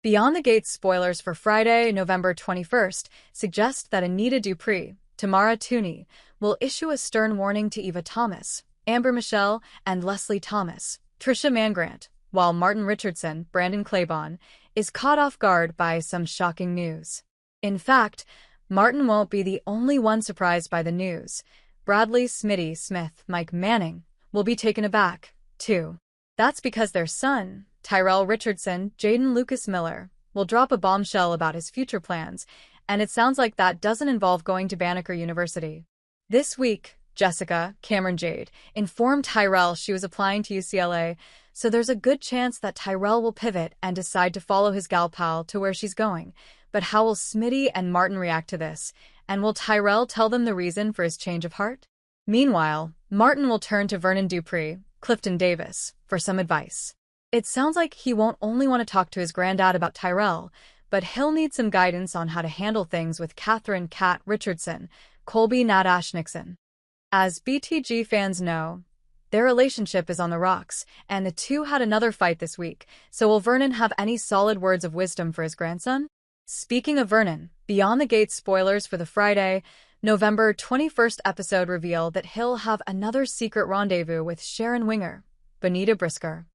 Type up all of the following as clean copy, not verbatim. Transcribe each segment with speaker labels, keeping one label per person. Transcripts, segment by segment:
Speaker 1: Beyond the Gates spoilers for Friday, November 21st, suggest that Anita Dupree, Tamara Tunie, will issue a stern warning to Eva Thomas, Amber Michele, and Leslie Thomas, Trisha Mangrant, while Martin Richardson, Brandon Claiborne, is caught off guard by some shocking news. In fact, Martin won't be the only one surprised by the news. Bradley, Smitty, Smith, Mike Manning will be taken aback, too. That's because their son, Tyrell Richardson, Jaden Lucas Miller, will drop a bombshell about his future plans, and it sounds like that doesn't involve going to Banneker University. This week, Jessica, Cameron Jade, informed Tyrell she was applying to UCLA, so there's a good chance that Tyrell will pivot and decide to follow his gal pal to where she's going. But how will Smitty and Martin react to this, and will Tyrell tell them the reason for his change of heart? Meanwhile, Martin will turn to Vernon Dupree, Clifton Davis, for some advice. It sounds like he won't only want to talk to his granddad about Tyrell, but he'll need some guidance on how to handle things with Catherine Cat Richardson, Colby Nadash Nixon. As BTG fans know, their relationship is on the rocks, and the two had another fight this week, so will Vernon have any solid words of wisdom for his grandson? Speaking of Vernon, Beyond the Gates spoilers for the Friday, November 21st episode reveal that he'll have another secret rendezvous with Sharon Winger, Bonita Brisker.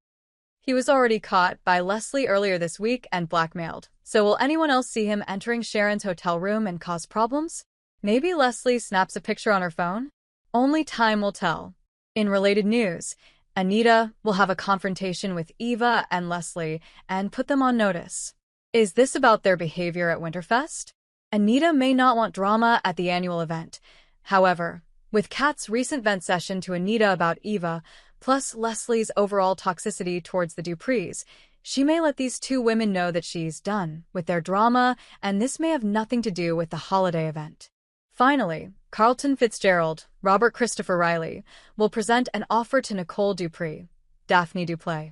Speaker 1: He was already caught by Leslie earlier this week and blackmailed, so will anyone else see him entering Sharon's hotel room and cause problems? Maybe Leslie snaps a picture on her phone? Only time will tell. In related news, Anita will have a confrontation with Eva and Leslie and put them on notice. Is this about their behavior at Winterfest? Anita may not want drama at the annual event. However, with Kat's recent vent session to Anita about Eva, plus Leslie's overall toxicity towards the Duprees, she may let these two women know that she's done with their drama, and this may have nothing to do with the holiday event. Finally, Carlton Fitzgerald, Robert Christopher Riley, will present an offer to Nicole Dupree, Daphnee Duplaix.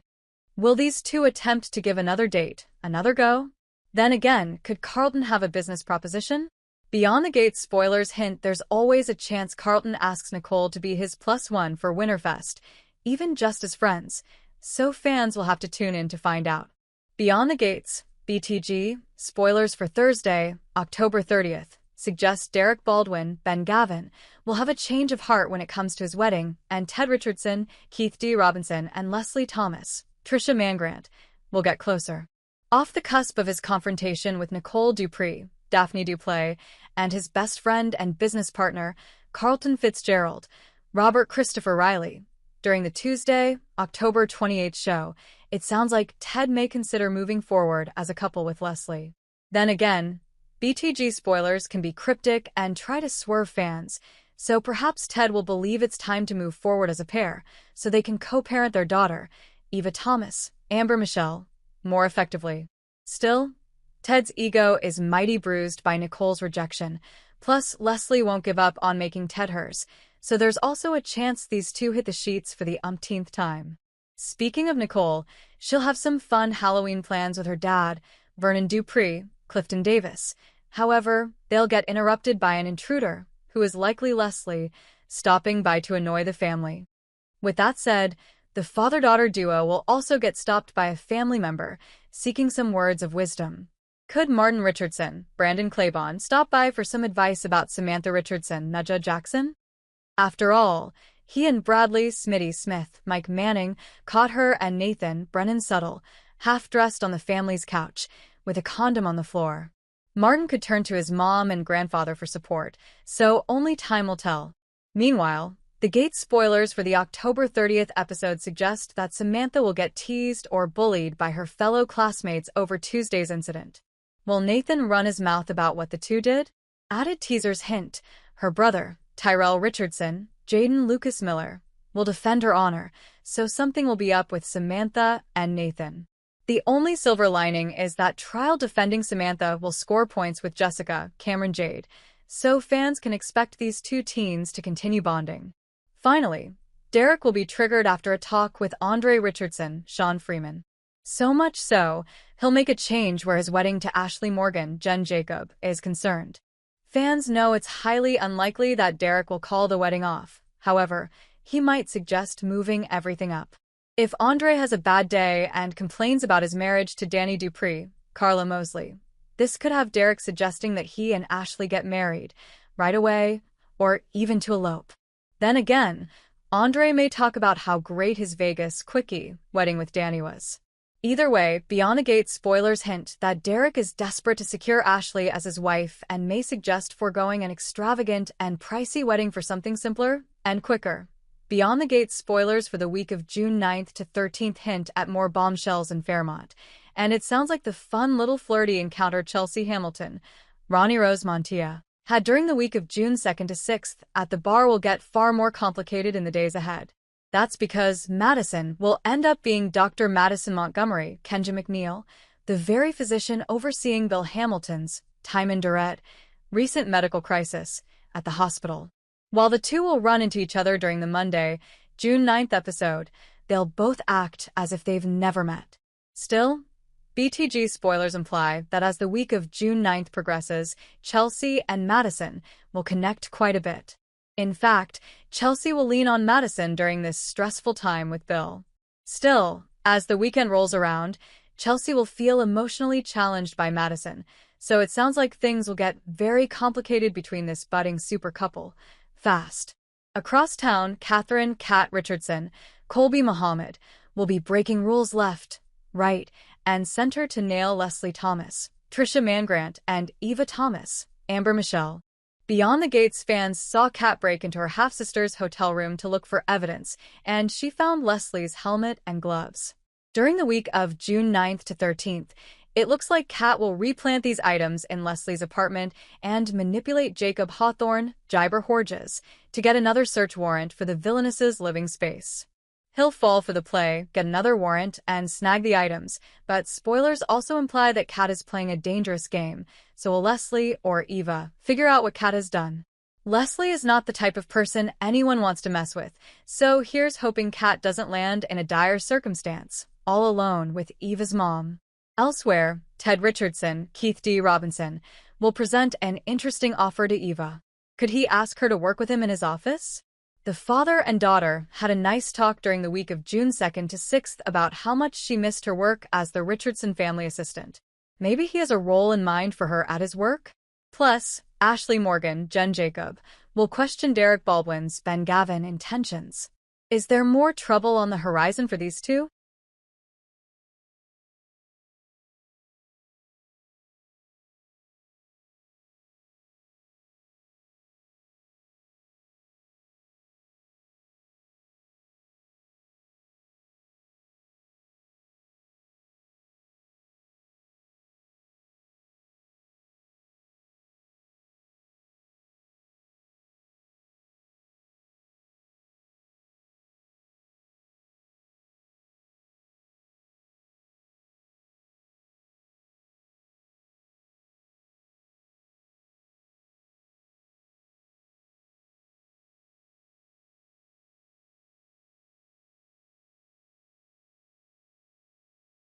Speaker 1: Will these two attempt to give another date, another go? Then again, could Carlton have a business proposition? Beyond the Gates spoilers hint there's always a chance Carlton asks Nicole to be his +1 for Winterfest, even just as friends, so fans will have to tune in to find out. Beyond the Gates, BTG, spoilers for Thursday, October 30th, suggest Derek Baldwin, Ben Gavin, will have a change of heart when it comes to his wedding, and Ted Richardson, Keith D. Robinson, and Leslie Thomas, Trisha Mangrant, will get closer. Off the cusp of his confrontation with Nicole Dupree, Daphnee Duplaix, and his best friend and business partner, Carlton Fitzgerald, Robert Christopher Riley. During the Tuesday, October 28th show, it sounds like Ted may consider moving forward as a couple with Leslie. Then again, BTG spoilers can be cryptic and try to swerve fans, so perhaps Ted will believe it's time to move forward as a pair, so they can co-parent their daughter, Eva Thomas, Amber Michele, more effectively. Still, Ted's ego is mighty bruised by Nicole's rejection, plus Leslie won't give up on making Ted hers, so there's also a chance these two hit the sheets for the umpteenth time. Speaking of Nicole, she'll have some fun Halloween plans with her dad, Vernon Dupree, Clifton Davis. However, they'll get interrupted by an intruder, who is likely Leslie, stopping by to annoy the family. With that said, the father-daughter duo will also get stopped by a family member, seeking some words of wisdom. Could Martin Richardson, Brandon Claiborne, stop by for some advice about Samantha Richardson, Nudja Jackson? After all, he and Bradley, Smitty, Smith, Mike Manning caught her and Nathan, Brennan Suttle, half-dressed on the family's couch, with a condom on the floor. Martin could turn to his mom and grandfather for support, so only time will tell. Meanwhile, the Gates spoilers for the October 30th episode suggest that Samantha will get teased or bullied by her fellow classmates over Tuesday's incident. Will Nathan run his mouth about what the two did? Added teasers hint, her brother, Tyrell Richardson, Jaden Lucas Miller, will defend her honor, so something will be up with Samantha and Nathan. The only silver lining is that trial defending Samantha will score points with Jessica, Cameron Jade, so fans can expect these two teens to continue bonding. Finally, Derek will be triggered after a talk with Andre Richardson, Sean Freeman. So much so, he'll make a change where his wedding to Ashley Morgan, Jen Jacob, is concerned. Fans know it's highly unlikely that Derek will call the wedding off. However, he might suggest moving everything up. If Andre has a bad day and complains about his marriage to Danny Dupree, Karla Mosley. This could have Derek suggesting that he and Ashley get married right away, or even to elope. Then again, Andre may talk about how great his Vegas quickie wedding with Danny was. Either way, Beyond the Gate spoilers hint that Derek is desperate to secure Ashley as his wife and may suggest foregoing an extravagant and pricey wedding for something simpler and quicker. Beyond the Gate spoilers for the week of June 9th to 13th hint at more bombshells in Fairmont, and it sounds like the fun little flirty encounter Chelsea Hamilton, Ronnie Rose Montia, had during the week of June 2nd to 6th at the bar will get far more complicated in the days ahead. That's because Madison will end up being Dr. Madison Montgomery, Kenja McNeil, the very physician overseeing Bill Hamilton's, Timon Durrett, recent medical crisis at the hospital. While the two will run into each other during the Monday, June 9th episode, they'll both act as if they've never met. Still, BTG spoilers imply that as the week of June 9th progresses, Chelsea and Madison will connect quite a bit. In fact, Chelsea will lean on Madison during this stressful time with Bill. Still, as the weekend rolls around, Chelsea will feel emotionally challenged by Madison, so it sounds like things will get very complicated between this budding super couple. Fast. Across town, Catherine "Cat" Richardson, Colby Muhammad, will be breaking rules left, right, and center to nail Leslie Thomas, Trisha Mangrant, and Eva Thomas, Amber Michele. Beyond the Gates fans saw Kat break into her half-sister's hotel room to look for evidence, and she found Leslie's helmet and gloves. During the week of June 9th to 13th, it looks like Kat will replant these items in Leslie's apartment and manipulate Jacob Hawthorne, Jiber Horges, to get another search warrant for the villainess's living space. He'll fall for the play, get another warrant, and snag the items, but spoilers also imply that Kat is playing a dangerous game, so will Leslie or Eva figure out what Kat has done. Leslie is not the type of person anyone wants to mess with, so here's hoping Kat doesn't land in a dire circumstance, all alone with Eva's mom. Elsewhere, Ted Richardson, Keith D. Robinson, will present an interesting offer to Eva. Could he ask her to work with him in his office? The father and daughter had a nice talk during the week of June 2nd to 6th about how much she missed her work as the Richardson family assistant. Maybe he has a role in mind for her at his work? Plus, Ashley Morgan, Jen Jacob, will question Derek Baldwin's Ben Gavin intentions. Is there more trouble on the horizon for these two?